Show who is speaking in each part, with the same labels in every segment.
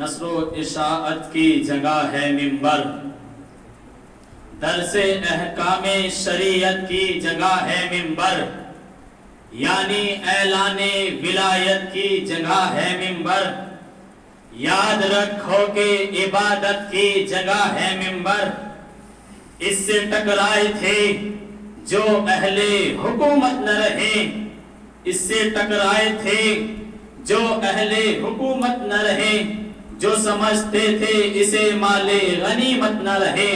Speaker 1: نشر و اشاعت کی جگہ ہے منبر، درس احکام شریعت کی جگہ ہے منبر، یعنی اعلان ولایت کی جگہ ہے منبر، یاد رکھو کہ عبادت کی جگہ ہے منبر۔ اس سے ٹکرائے تھے جو اہل حکومت نہ رہے، اس سے ٹکرائے تھے جو اہل حکومت نہ رہے، جو سمجھتے تھے اسے مال غنیمت نہ رہے،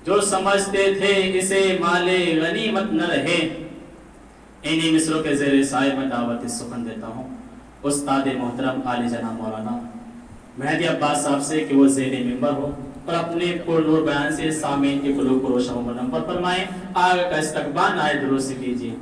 Speaker 1: جو سمجھتے تھے اسے مال غنیمت نہ رہے۔ انہی مصروں کے زیر سائے میں دعوت سخن دیتا ہوں استاد محترم عالی جناب مولانا مہدی عباس صاحب سے کہ وہ زیر منبر ہو اور اپنے پرنور بیان سے سامعین کے قلوب کو روشن و منور فرمائیں۔ آگے کا استقبال آئے درود سے کیجیے۔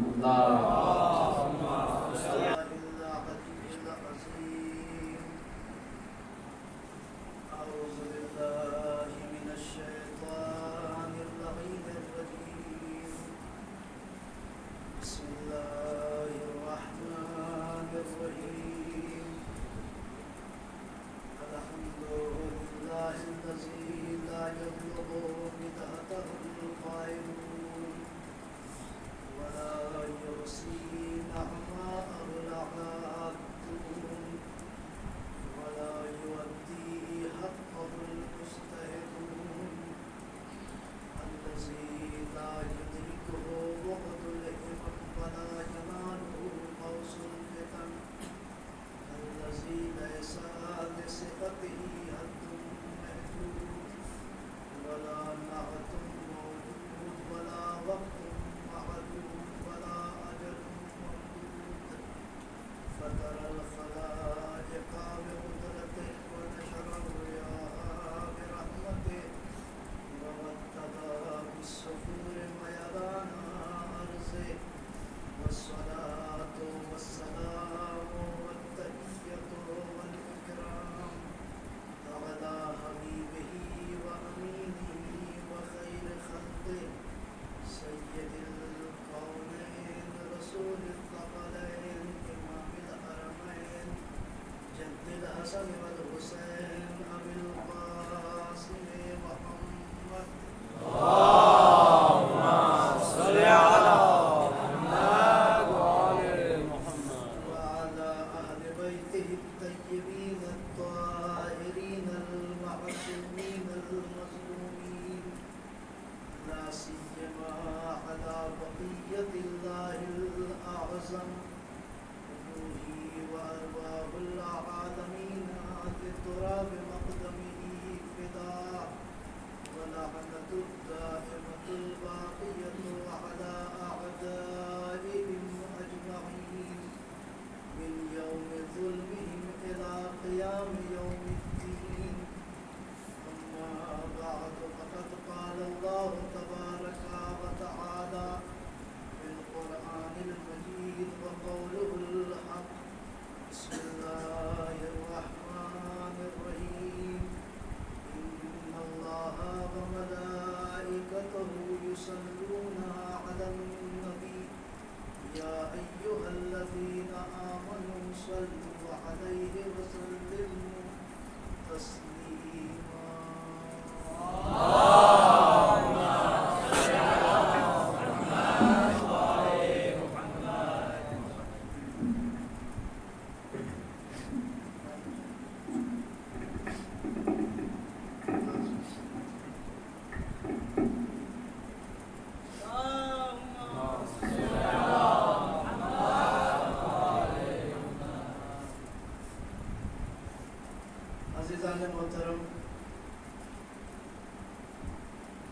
Speaker 2: محترم،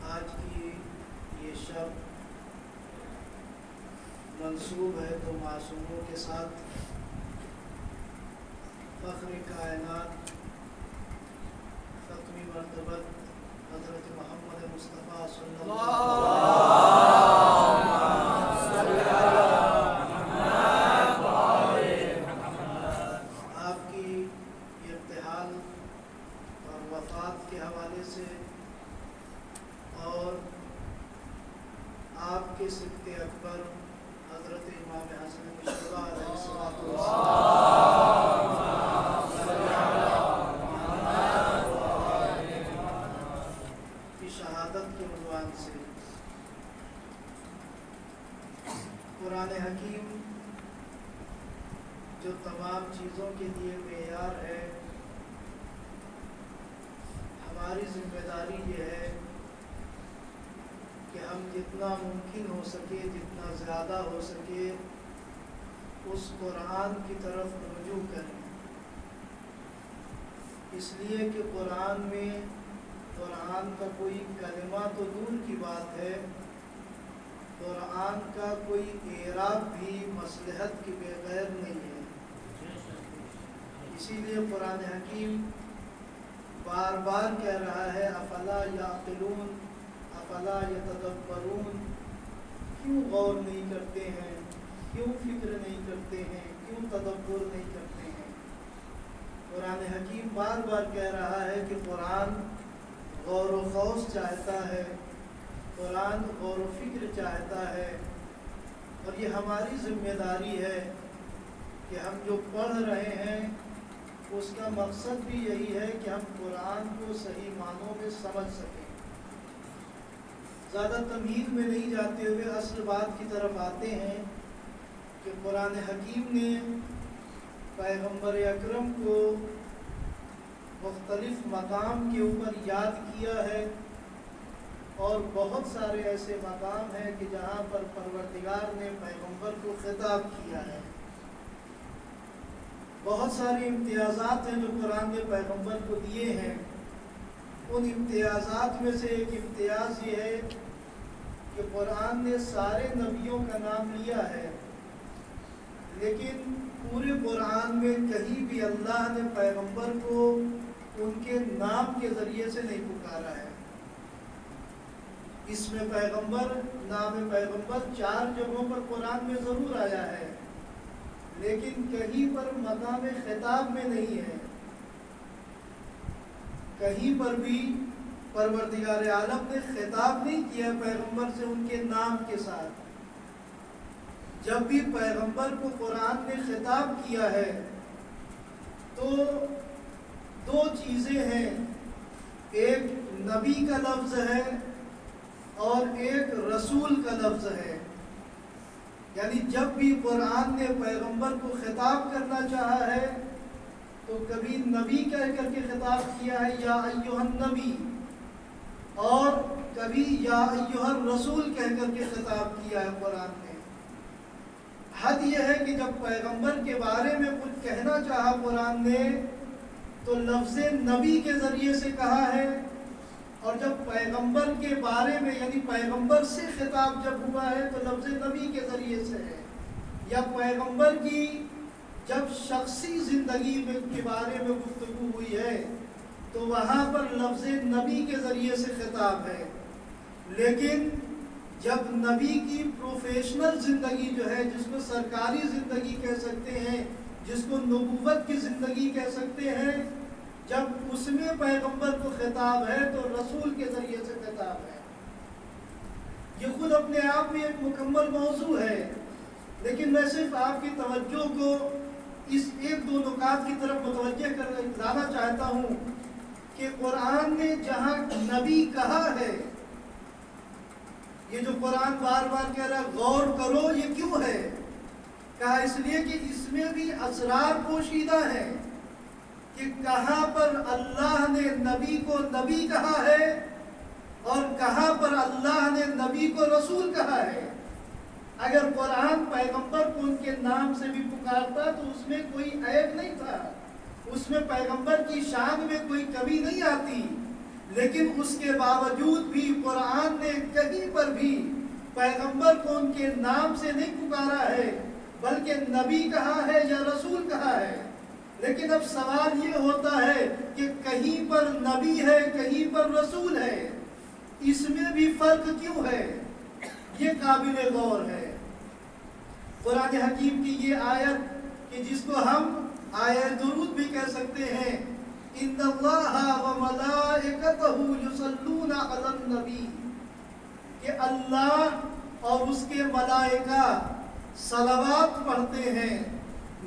Speaker 2: آج کی یہ شب منسوب ہے تو معصوموں کے ساتھ فخر کائنات ختمی مرتبت حضرت محمد مصطفیٰ صلی اللہ آپ کی ارتحال اور وفات کے حوالے سے اور آپ کے سبت اکبر حضرت امام حسن مشتبہ علیہ السلام حکیم جو تمام چیزوں کے لیے معیار ہے، ہماری ذمہ داری یہ ہے کہ ہم جتنا ممکن ہو سکے، جتنا زیادہ ہو سکے، اس قرآن کی طرف رجوع کریں، اس لیے کہ قرآن میں قرآن کا کوئی کلمہ تو دور کی بات ہے، قرآن کا کوئی اعراب بھی مصلحت کے بغیر نہیں ہے۔ اسی لیے قرآن حکیم بار بار کہہ رہا ہے افلا یعقلون افلا یتدبرون، کیوں غور نہیں کرتے ہیں، کیوں فکر نہیں کرتے ہیں، کیوں تدبر نہیں کرتے ہیں۔ قرآن حکیم بار بار کہہ رہا ہے کہ قرآن غور و خوض چاہتا ہے، قرآن غور و فکر چاہتا ہے، اور یہ ہماری ذمہ داری ہے کہ ہم جو پڑھ رہے ہیں اس کا مقصد بھی یہی ہے کہ ہم قرآن کو صحیح معنوں میں سمجھ سکیں۔ زیادہ تمہید میں نہیں جاتے ہوئے اصل بات کی طرف آتے ہیں کہ قرآن حکیم نے پیغمبر اکرم کو مختلف مقام کے اوپر یاد کیا ہے، اور بہت سارے ایسے مقام ہیں کہ جہاں پر پروردگار نے پیغمبر کو خطاب کیا ہے۔ بہت سارے امتیازات ہیں جو قرآن نے پیغمبر کو دیے ہیں۔ ان امتیازات میں سے ایک امتیاز یہ ہے کہ قرآن نے سارے نبیوں کا نام لیا ہے، لیکن پورے قرآن میں کہیں بھی اللہ نے پیغمبر کو ان کے نام کے ذریعے سے نہیں پکارا ہے۔ اس میں پیغمبر، نام پیغمبر 4 جگہوں پر قرآن میں ضرور آیا ہے، لیکن کہیں پر مقام خطاب میں نہیں ہے۔ کہیں پر بھی پروردگار عالم نے خطاب نہیں کیا پیغمبر سے ان کے نام کے ساتھ۔ جب بھی پیغمبر کو قرآن نے خطاب کیا ہے تو 2 چیزیں ہیں، ایک نبی کا لفظ ہے اور ایک رسول کا لفظ ہے۔ یعنی جب بھی قرآن نے پیغمبر کو خطاب کرنا چاہا ہے تو کبھی نبی کہہ کر کے خطاب کیا ہے یا ایھا النبی، اور کبھی یا ایھا الرسول کہہ کر کے خطاب کیا ہے قرآن نے۔ حد یہ ہے کہ جب پیغمبر کے بارے میں کچھ کہنا چاہا قرآن نے تو لفظ نبی کے ذریعے سے کہا ہے، اور جب پیغمبر کے بارے میں یعنی پیغمبر سے خطاب جب ہوا ہے تو لفظ نبی کے ذریعے سے ہے، یا پیغمبر کی جب شخصی زندگی کے بارے میں گفتگو ہوئی ہے تو وہاں پر لفظ نبی کے ذریعے سے خطاب ہے۔ لیکن جب نبی کی پروفیشنل زندگی جو ہے، جس کو سرکاری زندگی کہہ سکتے ہیں، جس کو نبوت کی زندگی کہہ سکتے ہیں، جب اس میں پیغمبر کو خطاب ہے تو رسول کے ذریعے سے خطاب ہے۔ یہ خود اپنے آپ میں ایک مکمل موضوع ہے، لیکن میں صرف آپ کی توجہ کو اس 1-2 نکات کی طرف متوجہ لانا چاہتا ہوں کہ قرآن نے جہاں نبی کہا ہے، یہ جو قرآن بار بار کہہ رہا ہے غور کرو، یہ کیوں ہے؟ کہا اس لیے کہ اس میں بھی اسرار پوشیدہ ہیں کہ کہاں پر اللہ نے نبی کو نبی کہا ہے اور کہاں پر اللہ نے نبی کو رسول کہا ہے۔ اگر قرآن پیغمبر کو ان کے نام سے بھی پکارتا تو اس میں کوئی عیب نہیں تھا، اس میں پیغمبر کی شان میں کوئی کمی نہیں آتی، لیکن اس کے باوجود بھی قرآن نے کہیں پر بھی پیغمبر کو ان کے نام سے نہیں پکارا ہے، بلکہ نبی کہا ہے یا رسول کہا ہے۔ لیکن اب سوال یہ ہوتا ہے کہ کہیں پر نبی ہے، کہیں پر رسول ہے، اس میں بھی فرق کیوں ہے؟ یہ قابل غور ہے۔ قرآن حکیم کی یہ آیت کہ جس کو ہم آیت درود بھی کہہ سکتے ہیں، ان اللہ وملائکتہ یصلون علی النبی، کہ اللہ اور اس کے ملائکہ صلوات پڑھتے ہیں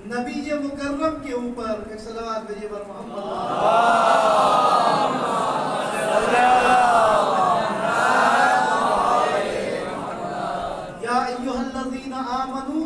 Speaker 2: نبی مکرم کے اوپر۔ ایک صلوات بھیجیے بر محمد یا ایھا الذین آمنوا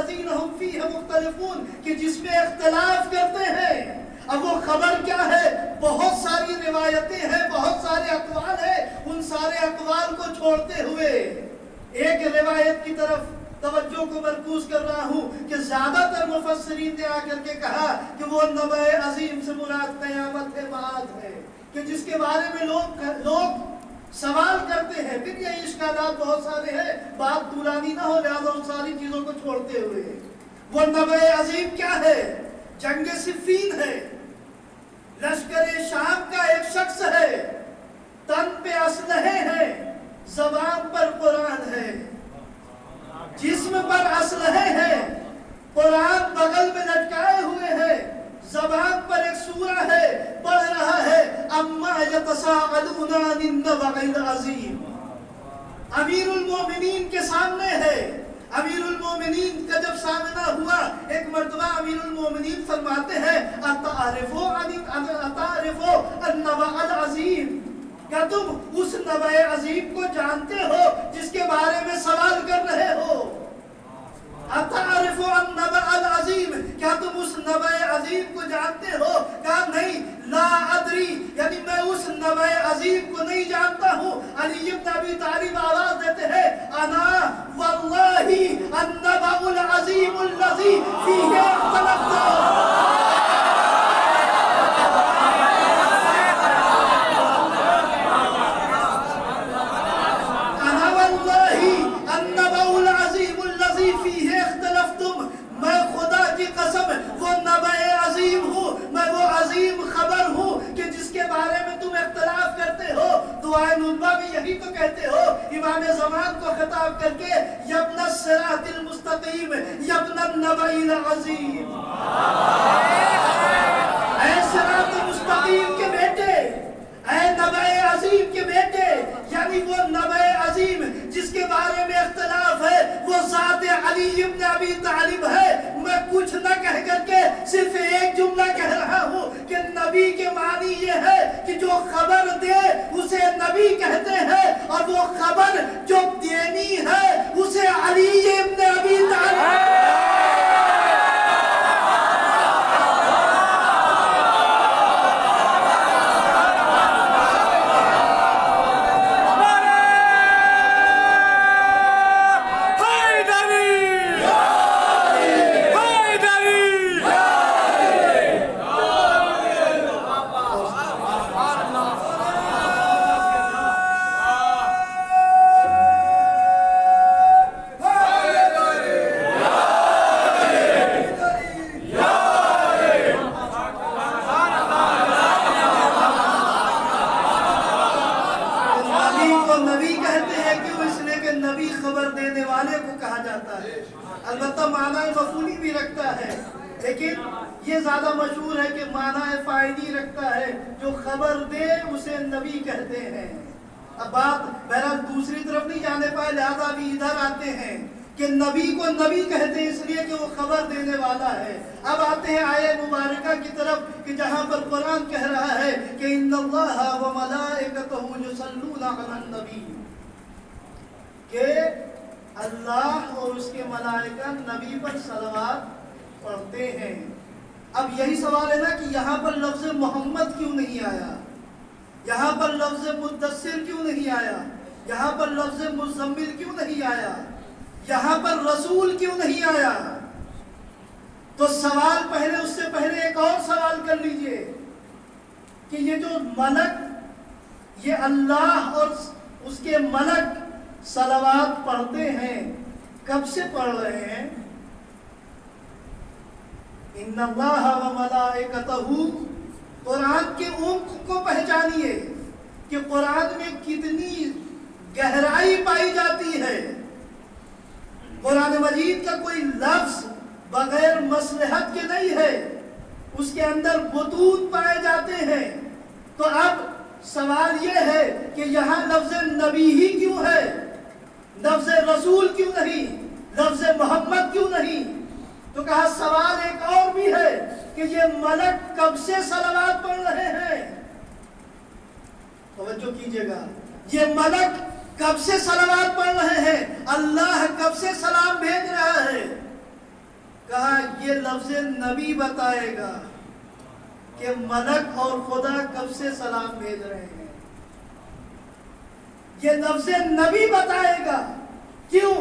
Speaker 2: الذین هم فیہ مختلفون کہ جس میں اختلاف کرتے ہیں۔ اب وہ خبر کیا ہے؟ بہت ساری روایتیں ہیں، بہت سارے اقوال ہیں، ان سارے اقوال کو چھوڑتے ہوئے ایک روایت کی طرف توجہ کو مرکوز کر رہا ہوں کہ زیادہ تر مفسرین نے آ کر کے کہا کہ وہ نبأ عظیم سے مراد قیامت بعد ہے، کہ جس کے بارے میں لوگ سوال کرتے ہیں۔ پھر یہ اشکالات بہت سارے ہیں، بات طولانی نہ ہو، لہذا ان ساری چیزوں کو چھوڑتے ہوئے وہ نبأ عظیم کیا ہے؟ جنگ صفین ہے، لشکر شام کا ایک شخص ہے، تن پہ اسلحے ہیں، زبان پر قرآن ہے، جسم پر اسلحے ہیں، قرآن بغل میں لٹکائے ہوئے ہیں، زبان پر ایک سورہ ہے، پڑھ رہا ہے اما یتساءلون عن النبأ العظیم۔ امیر المومنین کے سامنے ہے۔ امیر المومنین کا جب سامنا ہوا، ایک مرتبہ امیر المومنین فرماتے ہیں اتعرفوا النبأ العظیم، کیا تم اس نبأ عظیم کو جانتے ہو جس کے بارے میں سوال کر رہے ہو؟ اتعرفوا النبأ العظیم، کیا تم اس نبأ عظیم کو جانتے ہو؟ کہا نہیں، لا ادری، یعنی میں اس نبأ عظیم کو نہیں جانتا ہوں۔ علی بن ابی طالب آواز دیتے ہیں انا واللہ النبأ العظیم الذی فیہ اختلفتم۔ میں خدا کی قسم وہ نبأ عظیم ہوں، میں وہ عظیم خبر ہوں کہ جس کے بارے میں تم اختلاف کرتے ہو۔ دعائے ندبہ میں یہی تو کہتے ہو، امام زمان کو خطاب کر کے یبن الصراط المستقیم یبن النبأ العظیم، اے صراط مستقیم کے بیٹے، اے نبأ عظیم کے بیٹے، یعنی وہ نبأ عظیم جس کے بارے میں اختلاف ہے وہ ذات علی ابن ابی طالب ہے۔ میں کچھ نہ کہہ کر کے صرف ایک جملہ کہہ رہا ہوں کہ نبی کے معنی یہ ہے کہ جو خبر دے اسے نبی کہتے ہیں، اور وہ خبر جو دینی ہے اسے علی ابن ابی طالب۔ البتہ معنی مفعولی بھی رکھتا ہے، لیکن یہ زیادہ مشہور ہے کہ معنی فاعلی رکھتا ہے، جو خبر دے اسے نبی کہتے ہیں۔ اب بات بہرحال دوسری طرف نہیں جانے پائے، لہذا بھی ادھر آتے ہیں کہ نبی کو نبی کہتے ہیں اس لیے کہ وہ خبر دینے والا ہے۔ اب آتے ہیں آیہ مبارکہ کی طرف کہ جہاں پر قرآن کہہ رہا ہے کہ ان اللہ و ملائکتہ یصلون علی النبی، کہ اللہ اور اس کے ملائکہ نبی پر صلوات پڑھتے ہیں۔ اب یہی سوال ہے نا کہ یہاں پر لفظ محمد کیوں نہیں آیا، یہاں پر لفظ مدثر کیوں نہیں آیا، یہاں پر لفظ مزمل کیوں نہیں آیا، یہاں پر رسول کیوں نہیں آیا؟ تو سوال پہلے، اس سے پہلے ایک اور سوال کر لیجئے کہ یہ جو ملک، یہ اللہ اور اس کے ملک صلوات پڑھتے ہیں، کب سے پڑھ رہے ہیں؟ ان اللہ و ملائکتہ، قرآن کے عمق کو پہچانیے کہ قرآن میں کتنی گہرائی پائی جاتی ہے۔ قرآن مجید کا کوئی لفظ بغیر مصلحت کے نہیں ہے، اس کے اندر بطون پائے جاتے ہیں۔ تو اب سوال یہ ہے کہ یہاں لفظ نبی ہی کیوں ہے، لفظ رسول کیوں نہیں، لفظ محمد کیوں نہیں؟ تو کہا سوال ایک اور بھی ہے کہ یہ ملک کب سے صلوات پڑھ رہے ہیں؟ توجہ کیجئے گا، یہ ملک کب سے صلوات پڑھ رہے ہیں؟ اللہ کب سے سلام بھیج رہا ہے؟ کہا یہ لفظ نبی بتائے گا کہ ملک اور خدا کب سے سلام بھیج رہے ہیں. یہ لفظ نبی بتائے گا. کیوں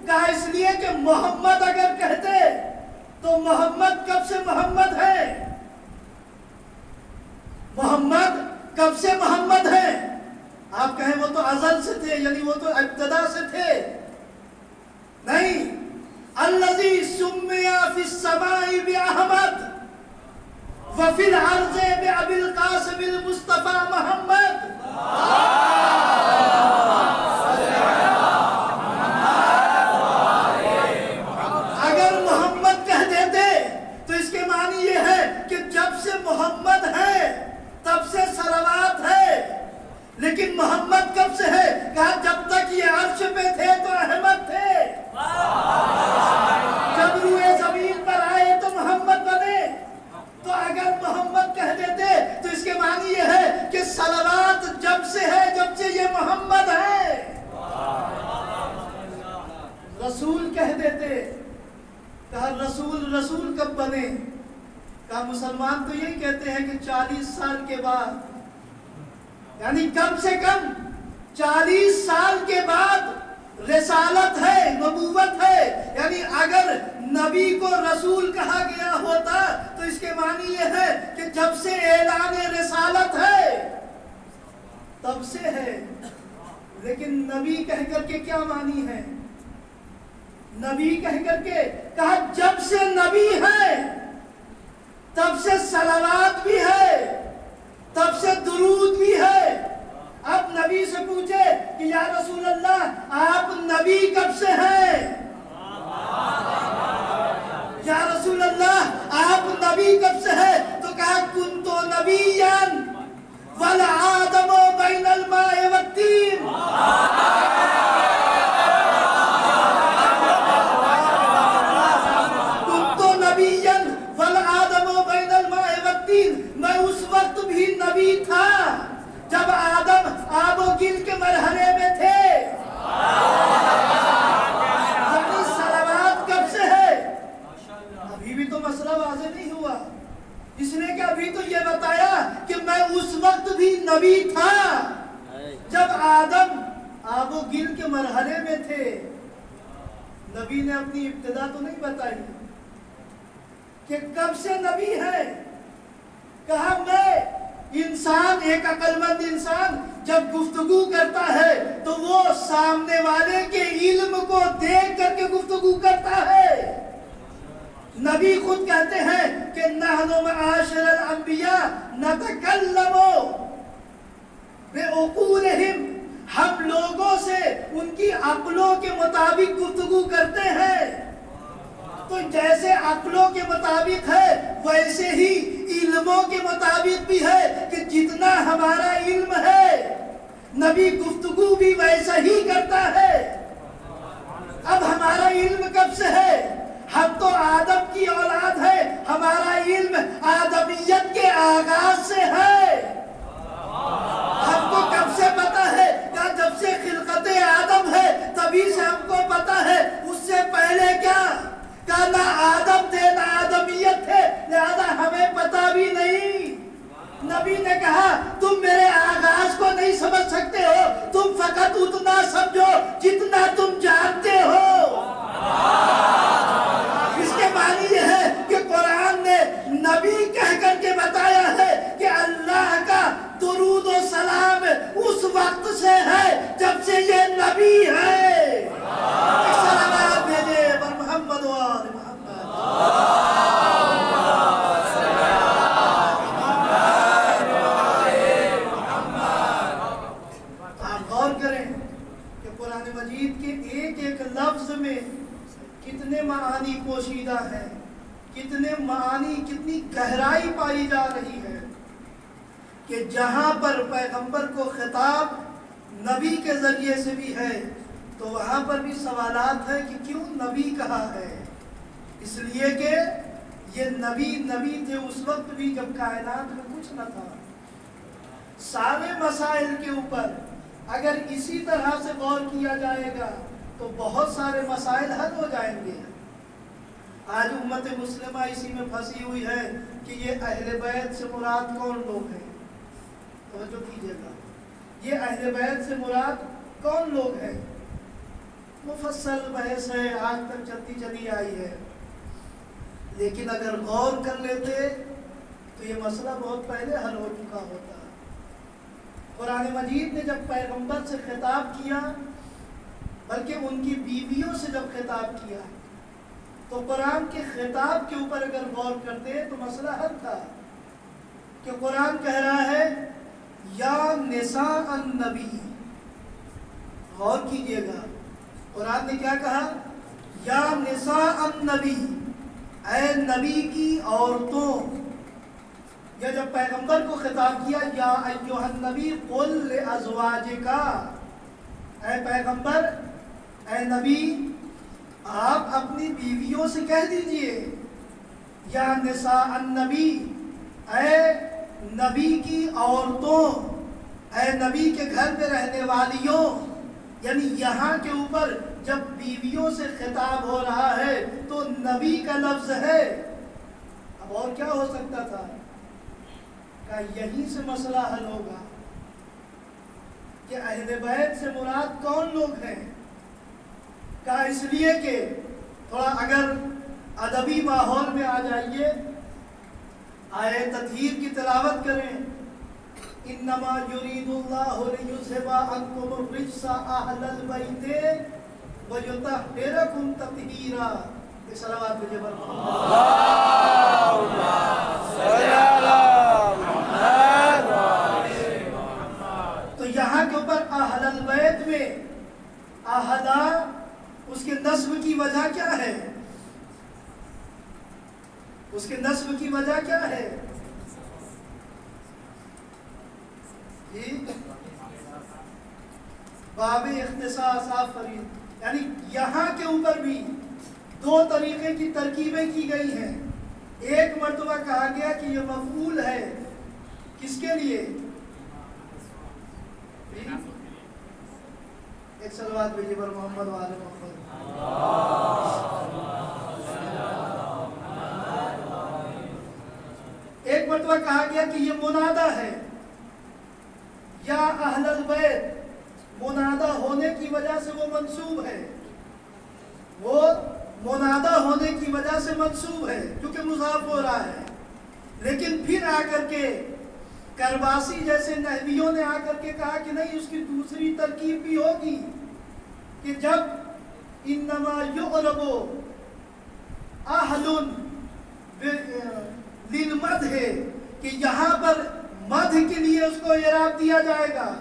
Speaker 2: کہا؟ اس لیے کہ محمد اگر کہتے تو محمد کب سے محمد ہے. محمد کب سے محمد ہے. آپ کہیں وہ تو ازل سے تھے، یعنی وہ تو ابتدا سے تھے. نہیں. الذی سمی فی السماء باحمد وفی الارض بابی القاسم المصطفی محمد. اگر محمد کہہ دیتے تو اس کے معنی یہ ہے کہ جب سے محمد ہے تب سے صلوات ہے. لیکن محمد کب سے ہے؟ کہا جب تک یہ عرش پہ تھے تو احمد تھے. جب روئے زمین پر آئے تو محمد بنے. تو اگر محمد کہہ دیتے تو اس کے معنی یہ ہے کہ صلوات جب سے ہے جب سے یہ محمد ہے. رسول کہہ دیتے. کہا رسول کب بنے؟ کہا مسلمان تو یہی کہتے ہیں کہ 40 سال کے بعد، یعنی کم سے کم 40 سال کے بعد رسالت ہے، نبوت ہے. یعنی اگر نبی کو رسول کہا گیا ہوتا تو اس کے معنی یہ ہے کہ جب سے اعلان رسالت ہے تب سے ہے. لیکن نبی کہہ کر کے کیا معنی ہے؟ نبی کہہ کر کے کہا جب سے نبی ہے تب سے صلوات بھی ہے، تب سے درود بھی ہے. اب نبی سے پوچھے کہ یا رسول اللہ آپ نبی کب سے ہیں؟ یا رسول اللہ آپ نبی کب سے ہیں؟ تو کہا کنت نبیا والآدم بین الماء والطین. کنت نبیا والآدم بین الماء والطین. میں اس وقت بھی نبی تھا جب آدم آب و گل کے مرحلے میں تھے. یعنی صلوات کب سے ہے؟ ابھی بھی تو مسئلہ واضح نہیں ہوا. اس نے کہ ابھی تو یہ بتایا کہ میں اس وقت بھی نبی تھا جب آدم آب و گل کے مرحلے میں تھے. نبی نے اپنی ابتدا تو نہیں بتائی کہ کب سے نبی ہے. کہا میں انسان، ایک عقل مند انسان جب گفتگو کرتا ہے تو وہ سامنے والے کے علم کو دیکھ کر کے گفتگو کرتا ہے. نبی خود کہتے ہیں کہ نحن معاشر الانبیاء نتکلم بعقولہم. ہم لوگوں سے ان کی عقلوں کے مطابق گفتگو کرتے ہیں. تو جیسے عقلوں کے مطابق ہے ویسے ہی علموں کے مطابق بھی ہے کہ جتنا ہمارا علم ہے نبی گفتگو بھی ویسا ہی کرتا ہے. اب ہمارا علم کب سے ہے؟ ہم تو آدم کی اولاد ہے. ہمارا علم آدمیت کے آغاز سے ہے. ہم کو کب سے پتا ہے؟ کہ جب سے خلقت آدم ہے تبھی سے ہم کو پتا ہے. اس سے پہلے کیا؟ کہ نہ آدم تھے نہ آدمیت تھے، لہذا ہمیں پتا بھی نہیں. نبی نے کہا تم میرے آغاز کو نہیں سمجھ سکتے ہو، تم فقط اتنا سمجھو جتنا تم جانتے ہو. اس کے معنی یہ ہے کہ قرآن نے نبی کہہ کر کے بتایا ہے کہ اللہ کا درود و سلام اس وقت سے ہے جب سے یہ نبی ہے. سلامات بھیجے بر محمد و آل محمد. آپ غور کریں کہ قرآن مجید کے ایک ایک لفظ میں کتنے معانی پوشیدہ ہیں، کتنے معانی، کتنی گہرائی پائی جا رہی ہے. کہ جہاں پر پیغمبر کو خطاب نبی کے ذریعے سے بھی ہے تو وہاں پر بھی سوالات ہیں کہ کیوں نبی کہا ہے. اس لیے کہ یہ نبی تھے اس وقت بھی جب کائنات میں کچھ نہ تھا. سارے مسائل کے اوپر اگر اسی طرح سے غور کیا جائے گا تو بہت سارے مسائل حل ہو جائیں گے. آج امت مسلمہ اسی میں پھنسی ہوئی ہے کہ یہ اہل بیت سے مراد کون لوگ ہیں. توجہ کیجیے گا, یہ اہل بیت سے مراد کون لوگ ہیں؟ مفصل بحث ہے, آج تک چلتی چلی آئی ہے, لیکن اگر غور کر لیتے تو یہ مسئلہ بہت پہلے حل ہو چکا ہوتا. قرآن مجید نے جب پیغمبر سے خطاب کیا, بلکہ ان کی بیویوں سے جب خطاب کیا, تو قرآن کے خطاب کے اوپر اگر غور کرتے تو مسئلہ حل تھا. کہ قرآن کہہ رہا ہے یا نساء النبی. غور کیجئے گا, قرآن نے کیا کہا؟ یا نساء النبی, اے نبی کی عورتوں. یا جب پیغمبر کو خطاب کیا یا ایھا النبی قل لازواجک, اے پیغمبر, اے نبی, آپ اپنی بیویوں سے کہہ دیجئے یا نساء النبی, اے نبی کی عورتوں, اے نبی کے گھر میں رہنے والیوں. یعنی یہاں کے اوپر جب بیویوں سے خطاب ہو رہا ہے تو نبی کا لفظ ہے. اب اور کیا ہو سکتا تھا؟ کہ یہیں سے مسئلہ حل ہوگا کہ اہل بیت سے مراد کون لوگ ہیں. کہ اس لیے کہ تھوڑا اگر ادبی ماحول میں آ جائیے, آیت تطہیر کی تلاوت کریں. انما یرید اللہ لیذھب عنکم الرجس اہل البیت ویطہرکم تطہیرا. ایک صلوات بھیجئے تو یہاں کے اوپر اہل البیت میں اہلا, اس کے نصب کی وجہ کیا ہے؟ اس کے نصب کی وجہ کیا ہے؟ باب اختصاص آفرین. یعنی یہاں کے اوپر بھی دو طریقے کی ترکیبیں کی گئی ہیں. ایک مرتبہ کہا گیا کہ یہ مفعول ہے, کس کے لیے؟ ایک صلوات بھیجئے پر محمد و آل محمد. ایک مرتبہ کہا گیا کہ یہ منادہ ہے, یا اہل البیت, منادہ ہونے کی وجہ سے وہ منصوب ہے, وہ منادہ ہونے کی وجہ سے منصوب ہے کیونکہ مضاف ہو رہا ہے. لیکن پھر آ کر کے کرباسی جیسے نحویوں نے آ کر کے کہا کہ نہیں, اس کی دوسری ترکیب بھی ہوگی کہ جب انما یعرب اہل للمدح ہے کہ یہاں پر مدح کے لیے اس کو اعراب دیا جائے گا,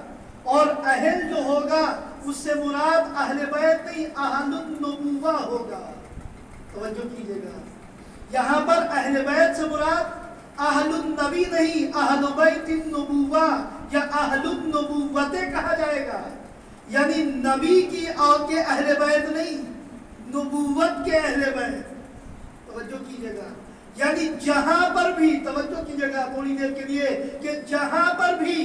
Speaker 2: اور اہل جو ہوگا اس سے مراد اہل بیت نہیں, اہل النبوہ ہوگا. توجہ کیجئے گا, یہاں پر اہل بیت سے مراد اہل النبی نہیں, اہل بیت النبوہ یا اہل النبوت کہا جائے گا. یعنی نبی کی اور کے اہل بیت نہیں, نبوت کے اہل بیت. توجہ کیجئے گا, یعنی جہاں پر بھی, توجہ کیجئے گا تھوڑی دیر کے لیے, کہ جہاں پر بھی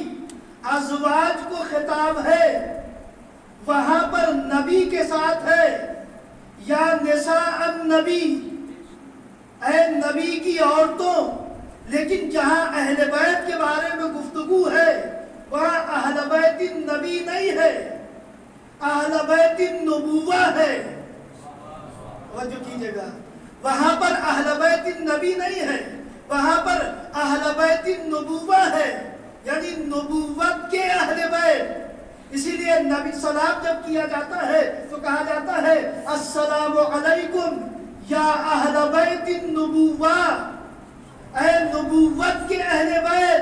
Speaker 2: ازواج کو خطاب ہے وہاں پر نبی کے ساتھ ہے یا نساء النبی, اے نبی کی عورتوں. لیکن جہاں اہل بیت کے بارے میں گفتگو ہے وہاں اہل بیت النبی نہیں ہے, اہل بیت النبوہ ہے. توجہ کیجئے گا, وہاں پر اہل بیت النبی نہیں ہے, وہاں پر اہل بیت النبوہ ہے, یعنی نبوت کے اہل بیت. اسی لیے نبی سلام جب کیا جاتا ہے تو کہا جاتا ہے السلام علیکم یا اہل بیت النبوہ, اے نبوت کے اہل بیت.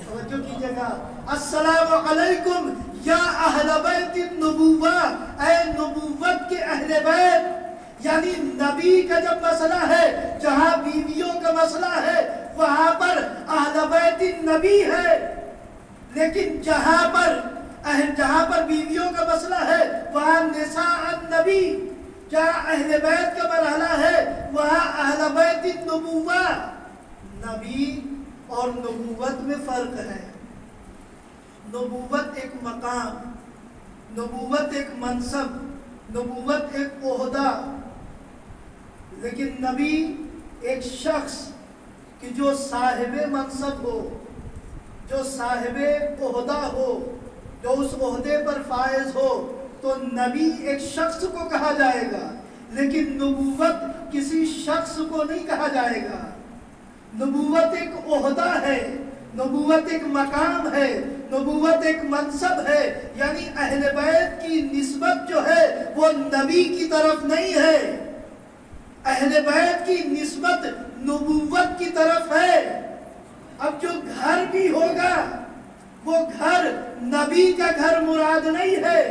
Speaker 2: توجہ کیجئے گا, السلام علیکم یا اہل بیت النبوہ, اے نبوت کے اہل بیت. یعنی نبی کا جب مسئلہ ہے, جہاں بیویوں کا مسئلہ ہے وہاں پر اہل بیت النبی ہے. لیکن جہاں پر بیویوں کا مسئلہ ہے وہاں نساء النبی, جہاں اہل بیت کا مرحلہ ہے وہاں اہل بیت النبوہ. نبی اور نبوت میں فرق ہے. نبوت ایک مقام, نبوت ایک منصب, نبوت ایک عہدہ. لیکن نبی ایک شخص کہ جو صاحب منصب ہو، جو صاحب عہدہ ہو، جو اس عہدے پر فائز ہو، تو نبی ایک شخص کو کہا جائے گا، لیکن نبوت کسی شخص کو نہیں کہا جائے گا۔ نبوت ایک عہدہ ہے، نبوت ایک مقام ہے، نبوت ایک منصب ہے، یعنی اہل بیت کی نسبت جو ہے وہ نبی کی طرف نہیں ہے، اہل بیت کی نسبت نبوت کی طرف ہے۔ اب جو گھر بھی ہوگا وہ گھر نبی کا گھر مراد نہیں ہے،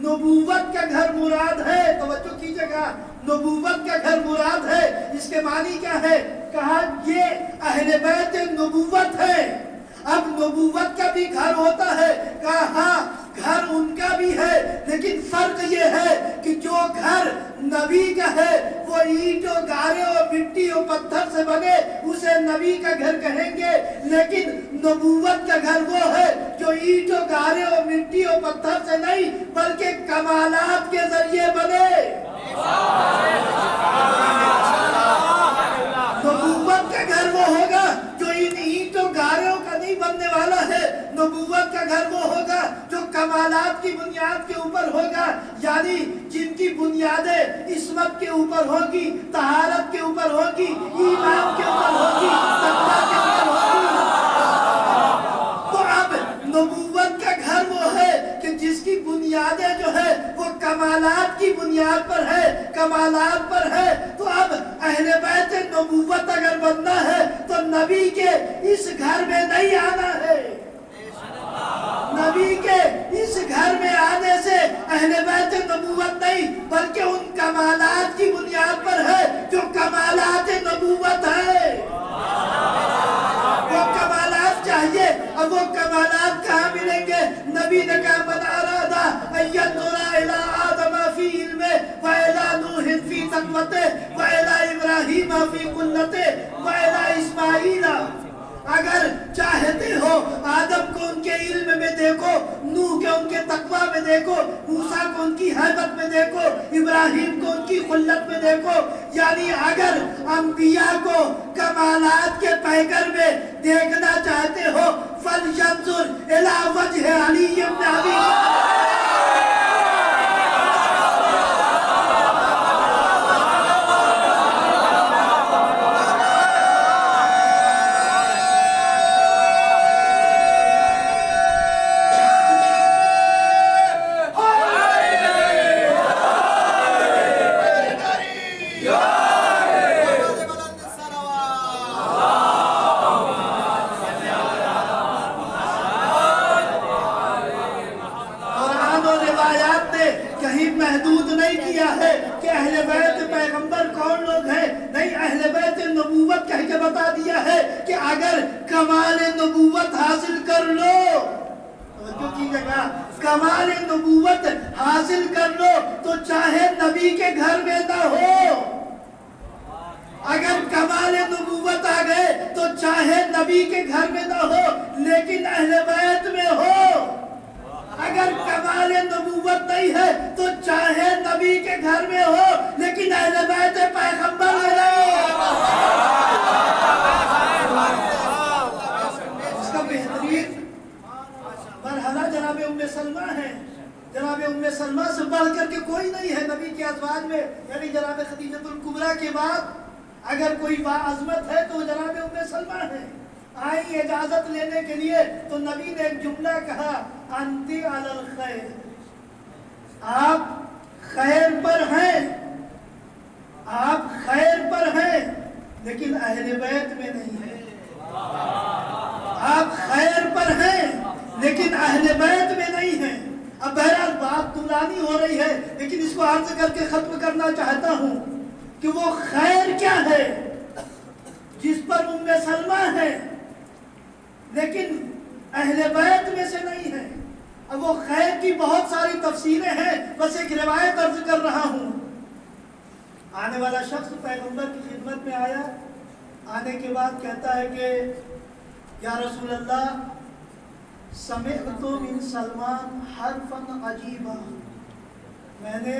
Speaker 2: نبوت کا گھر مراد ہے۔ توجہ کیجئے گا، نبوت کا گھر مراد ہے۔ اس کے معنی کیا ہے؟ کہا یہ اہل بیت نبوت ہے۔ اب نبوت کا بھی گھر ہوتا ہے، کہا ہاں گھر ان کا بھی ہے، لیکن فرق یہ ہے کہ جو گھر نبی کا ہے وہ اینٹ و گارے اور مٹی اور پتھر سے بنے، اسے نبی کا گھر کہیں گے، لیکن نبوت کا گھر وہ ہے جو اینٹ و گارے اور مٹی اور پتھر سے نہیں بلکہ کمالات کے ذریعے بنے۔ نبوت کا گھر وہ ہوگا جو ان اینٹ و گاروں کا نہیں بننے والا ہے، نبوت کا گھر وہ ہوگا جو کمالات کی بنیاد کے اوپر ہوگا، یعنی جن کی بنیادیں عصمت کے اوپر ہوگی، طہارت کے اوپر ہوگی، ایمان کے اوپر ہوگی، تقویٰ کے اوپر ہوگی۔ تو اب نبوت کا گھر وہ ہے کہ جس کی بنیادیں جو ہے وہ کمالات کی بنیاد پر ہے، کمالات پر ہے۔ تو اب اہل بیت نبوت اگر بننا ہے تو نبی کے اس گھر میں نہیں آنا ہے، نبی کے اس گھر میں آنے سے اہل بیت نبوت نہیں بلکہ ان کمالات کی بنیاد پر ہے جو کمالات نبوت ہے۔ وہ کمالات چاہیے، اب وہ کمالات کہاں ملیں گے؟ نبی نے کہا من اراد ان ينظر الى آدم فی علم وإلى نوح فی تقوته وإلى ابراہیم فی قلته وإلى اسماعیل۔ اگر چاہتے ہو آدم کو ان کے علم میں دیکھو، نوح کے ان کے تقویٰ میں دیکھو، موسیٰ کو ان کی حیبت میں دیکھو، ابراہیم کو ان کی خلت میں دیکھو، یعنی اگر انبیاء کو کمالات کے پیکر میں دیکھنا چاہتے ہو فَلْيَنْظُرْ إِلَىٰ وَجْهِ عَلِيِّ بْنِ أَبِي محدود نہیں کیا ہے کہ اہل بیت پیغمبر کون لوگ ہیں، نہیں، اہل بیت نبوت کہہ کے بتا دیا ہے کہ اگر کمال نبوت حاصل کر لو، توجہ کیجئے گا، کمال نبوت حاصل کر لو تو چاہے نبی کے گھر میں نہ ہو، اگر کمال نبوت آ گئے تو چاہے نبی کے گھر میں نہ ہو لیکن اہل بیت میں ہو، اگر کمال نبوت نہیں ہے تو چاہے نبی کے گھر میں ہو لیکن اہل بیت پیغمبر میں نہیں۔ اس کا بہترین مرحلہ جناب ام سلمہ ہے، جناب ام سلمہ سے بڑھ کر کے کوئی نہیں ہے نبی کے ازواج میں، یعنی جناب خدیجہ الکبریٰ کے بعد اگر کوئی باعظمت ہے تو جناب ام سلمہ ہے۔ آئی اجازت لینے کے لیے تو نبی نے ایک جملہ کہا، انتی علی الخیر، آپ خیر پر ہیں، آپ خیر پر ہیں لیکن اہل بیت میں نہیں ہیں، آپ خیر پر ہیں لیکن اہل بیت میں نہیں ہیں۔ اب بہرحال بات طولانی ہو رہی ہے لیکن اس کو عرض کر کے ختم کرنا چاہتا ہوں کہ وہ خیر کیا ہے جس پر ام سلمہ ہے لیکن اہل بیت میں سے نہیں ہے۔ اب وہ خیر کی بہت ساری تفسیریں ہیں، بس ایک روایت عرض کر رہا ہوں۔ آنے والا شخص پیغمبر کی خدمت میں آیا، آنے کے بعد کہتا ہے کہ یا رسول اللہ سمعت من سلمان حرفا عجیبا، میں نے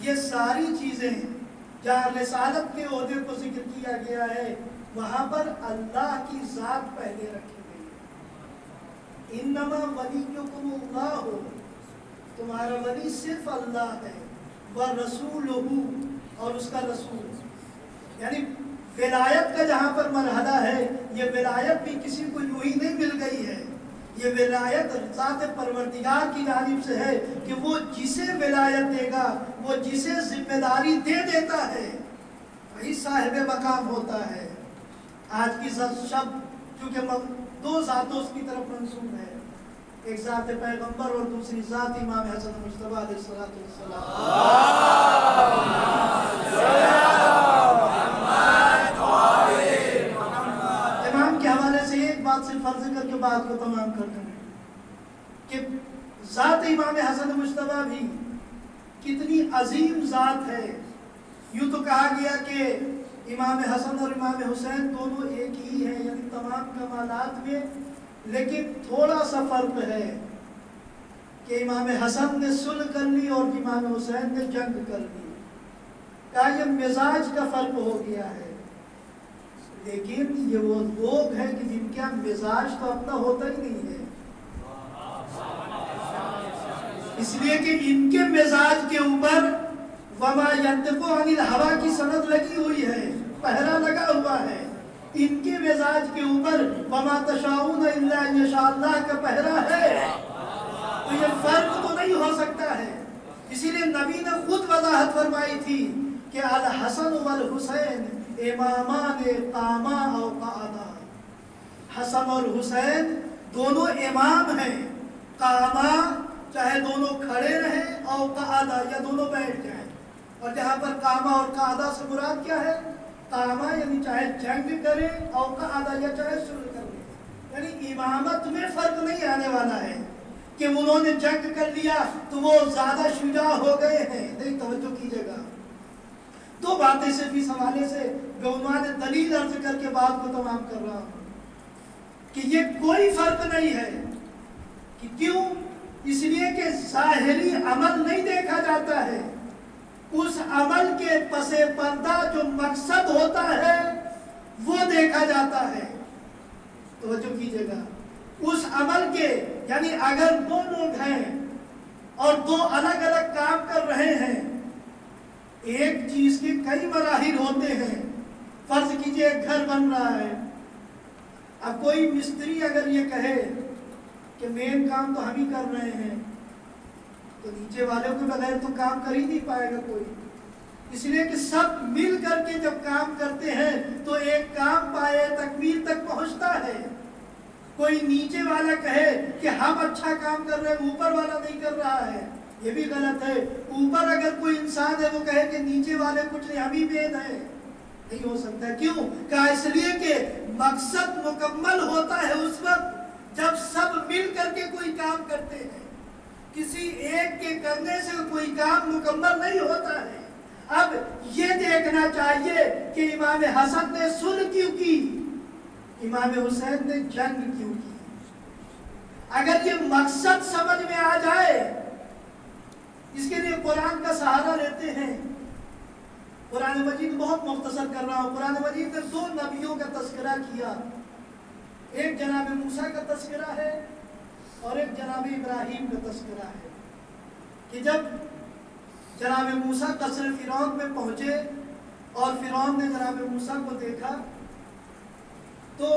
Speaker 2: یہ ساری چیزیں جہاں رسالت کے عہدے کو ذکر کیا گیا ہے وہاں پر اللہ کی ذات پہلے رکھی گئی ہے۔ انما ولیکم اللہ ہو، تمہارا ولی صرف اللہ ہے، وَرَسُولُهُ، اور اس کا رسول۔ یعنی ولایت کا جہاں پر مرحلہ ہے، یہ ولایت بھی کسی کو یوں ہی نہیں مل گئی ہے، یہ ولایت ذات پروردگار کی جانب سے ہے کہ وہ جسے ولایت دے گا، وہ جسے ذمہ داری دے دیتا ہے وہی صاحب مقام ہوتا ہے۔ آج کی شب چونکہ دو ذاتوں کی طرف منسوب ہے، ایک ذات پیغمبر اور دوسری ذات امام حسن مجتبی علیہ السلام۔ امام کے حوالے سے ایک بات صرف فرض کر کے بات کو تمام کر دیں کہ ذات امام حسن مجتبی بھی کتنی عظیم ذات ہے۔ یوں تو کہا گیا کہ امام حسن اور امام حسین دونوں ایک ہی ہیں، یعنی تمام کمالات میں، لیکن تھوڑا سا فرق ہے کہ امام حسن نے صلح کر لی اور امام حسین نے جنگ کر لی۔ کہا یہ مزاج کا فرق ہو گیا ہے، لیکن یہ وہ لوگ ہیں کہ جن کا مزاج تو اپنا ہوتا ہی نہیں ہے، اس لیے کہ ان کے مزاج کے اوپر وما ينطق عن الهوى کی سند لگی ہوئی ہے، پہرا لگا ہوا ہے۔ ان کے مزاج کے اوپر وما تشاؤون الا ان یشاء اللہ کا پہرا ہے، تو یہ فرق تو نہیں ہو سکتا ہے۔ اسی لیے نبی نے خود وضاحت فرمائی تھی کہ الحسن والحسین امامان قاما او قعدا، حسن اور حسین دونوں امام ہیں، قاما چاہے دونوں کھڑے رہیں او قعدا یا دونوں بیٹھ جائیں۔ اور جہاں پر قاما اور قعدا سے مراد کیا ہے؟ قاما یعنی چاہے جنگ کرے او قعدا یا چاہے صلح کرے، یعنی امامت میں فرق نہیں آنے والا ہے کہ انہوں نے جنگ کر لیا تو وہ زیادہ شجاع ہو گئے ہیں، نہیں، توجہ کیجئے گا۔ دو باتیں صرف اس حوالے سے بعنوان دلیل عرض کر کے بات کو تمام کر رہا ہوں کہ یہ کوئی فرق نہیں ہے کہ کیوں؟ اس لیے کہ ظاہری عمل نہیں دیکھا جاتا ہے، اس عمل کے پس پردہ جو مقصد ہوتا ہے وہ دیکھا جاتا ہے۔ توجہ کیجئے گا، اس عمل کے، یعنی اگر دو لوگ ہیں اور دو الگ الگ کام کر رہے ہیں، ایک چیز کے کئی مراحل ہوتے ہیں۔ فرض کیجئے ایک گھر بن رہا ہے، اب کوئی مستری اگر یہ کہے کہ مین کام تو ہم ہی کر رہے ہیں تو نیچے والوں کے بغیر تو کام کر ہی نہیں پائے گا کوئی، اس لیے کہ سب مل کر کے جب کام کرتے ہیں تو ایک کام پائے تکمیل تک پہنچتا ہے۔ کوئی نیچے والا کہے کہ ہم اچھا کام کر رہے ہیں، اوپر والا نہیں کر رہا ہے، یہ بھی غلط ہے۔ اوپر اگر کوئی انسان ہے وہ کہے کہ نیچے والے کچھ نہیں، ہم ہی مین ہیں، نہیں ہو سکتا۔ کیوں؟ کہا اس لیے کہ مقصد مکمل ہوتا ہے اس وقت جب سب مل کر کے کوئی کام کرتے ہیں، کسی ایک کے کرنے سے کوئی کام مکمل نہیں ہوتا ہے۔ اب یہ دیکھنا چاہیے کہ امام حسن نے صلح کیوں کی، امام حسین نے جنگ کیوں کی۔ اگر یہ مقصد سمجھ میں آ جائے، اس کے لیے قرآن کا سہارا لیتے ہیں۔ قرآن مجید بہت مختصر کر رہا ہوں۔ قرآن مجید نے دو نبیوں کا تذکرہ کیا، ایک جناب موسیٰ کا تذکرہ ہے اور ایک جناب ابراہیم کا تذکرہ ہے کہ جب جناب موسیٰ قصر فرعون میں پہنچے اور فرعون نے جناب موسیٰ کو دیکھا تو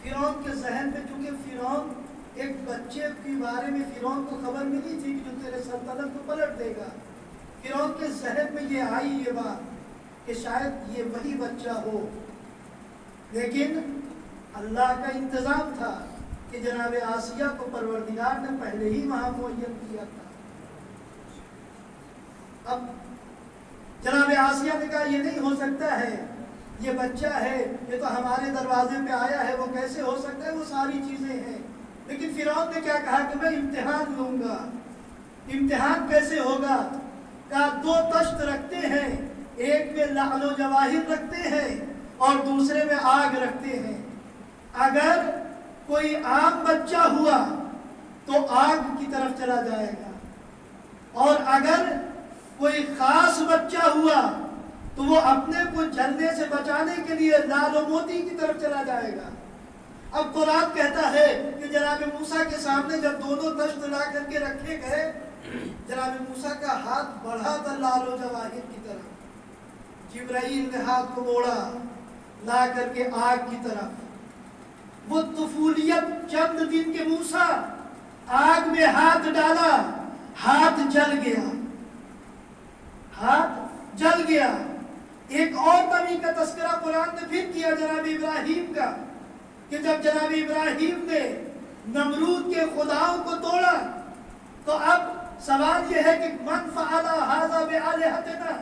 Speaker 2: فرعون کے ذہن میں، چونکہ فرعون ایک بچے کے بارے میں فرعون کو خبر ملی تھی کہ جو تیرے سلطنت کو پلٹ دے گا، فرعون کے ذہن میں یہ آئی یہ بات کہ شاید یہ وہی بچہ ہو، لیکن اللہ کا انتظام تھا کہ جناب آسیہ کو پروردگار نے پہلے ہی وہاں معین کیا تھا۔ اب جناب آسیہ نے کہا یہ نہیں ہو سکتا ہے، یہ بچہ ہے، یہ تو ہمارے دروازے پہ آیا ہے، وہ کیسے ہو سکتا ہے، وہ ساری چیزیں ہیں۔ لیکن فرعون نے کیا کہا کہ میں امتحان لوں گا۔ امتحان کیسے ہوگا؟ کہا دو تشت رکھتے ہیں، ایک میں لعل و جواہر رکھتے ہیں اور دوسرے میں آگ رکھتے ہیں، اگر کوئی عام بچہ ہوا تو آگ کی طرف چلا جائے گا، اور اگر کوئی خاص بچہ ہوا تو وہ اپنے کو جلنے سے بچانے کے لیے لال و موتی کی طرف چلا جائے گا۔ اب قرآن کہتا ہے کہ جناب موسیٰ کے سامنے جب دونوں تشت لا کر کے رکھے گئے، جناب موسیٰ کا ہاتھ بڑھا تھا لال و جواہر کی طرف، جبرائیل نے ہاتھ کو موڑا لا کر کے آگ کی طرف۔ وہ طفولیت چند دن کے موسیٰ آگ میں ہاتھ ڈالا، ہاتھ جل گیا، ہاتھ جل گیا۔ ایک اور نبی کا تذکرہ قرآن نے پھر کیا جناب ابراہیم کا، کہ جب جناب ابراہیم نے نمرود کے خداؤں کو توڑا تو اب سوال یہ ہے کہ من فعل ھذا بآلہتنا،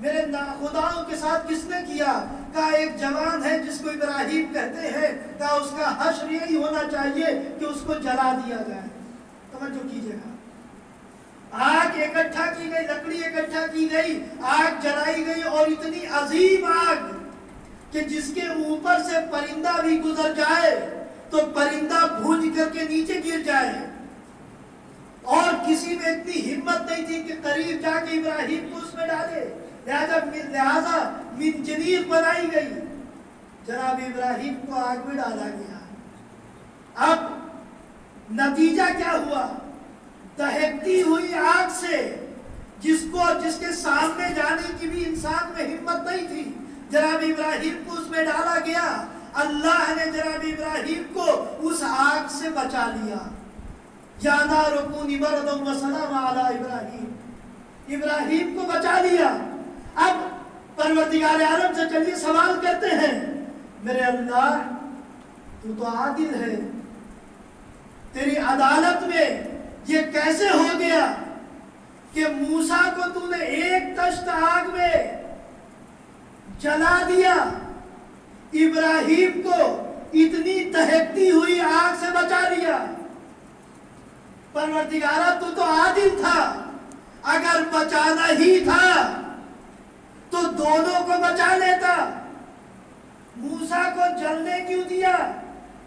Speaker 2: میرے خداؤں کے ساتھ کس نے کیا؟ کہا ایک جوان ہے جس کو ابراہیم کہتے ہیں، کہا اس کا حشر یہی ہونا چاہیے کہ اس کو جلا دیا جائے۔ توجہ کیجیے گا، آگ اکٹھا کی گئی، لکڑی اکٹھا کی گئی، آگ جلائی گئی، اور اتنی عظیم آگ کہ جس کے اوپر سے پرندہ بھی گزر جائے تو پرندہ بھوج کر کے نیچے گر جائے، اور کسی میں اتنی ہمت نہیں تھی کہ قریب جا کے ابراہیم کو اس میں ڈالے، لہذا منجنیق بنائی گئی، جناب ابراہیم کو آگ میں ڈالا گیا۔ اب نتیجہ کیا ہوا؟ دہکتی ہوئی آگ سے جس کے سامنے جانے کی بھی انسان میں ہمت نہیں تھی، جناب ابراہیم کو اس میں ڈالا گیا۔ اللہ نے جناب ابراہیم کو اس آگ سے بچا لیا۔ یا نار کونی بردا وسلاما علی ابراہیم، ابراہیم کو بچا لیا۔ اب پروردگار عالم سے چلیے سوال کرتے ہیں، میرے اللہ تو عادل ہے، تیری عدالت میں یہ کیسے ہو گیا کہ موسیٰ کو تو نے ایک تشت آگ میں جلا دیا، ابراہیم کو اتنی دہکتی ہوئی آگ سے بچا لیا؟ پروردگارہ تو عادل تھا، اگر بچانا ہی تھا تو دونوں کو بچا لیتا، موسیٰ کو جلنے کیوں دیا؟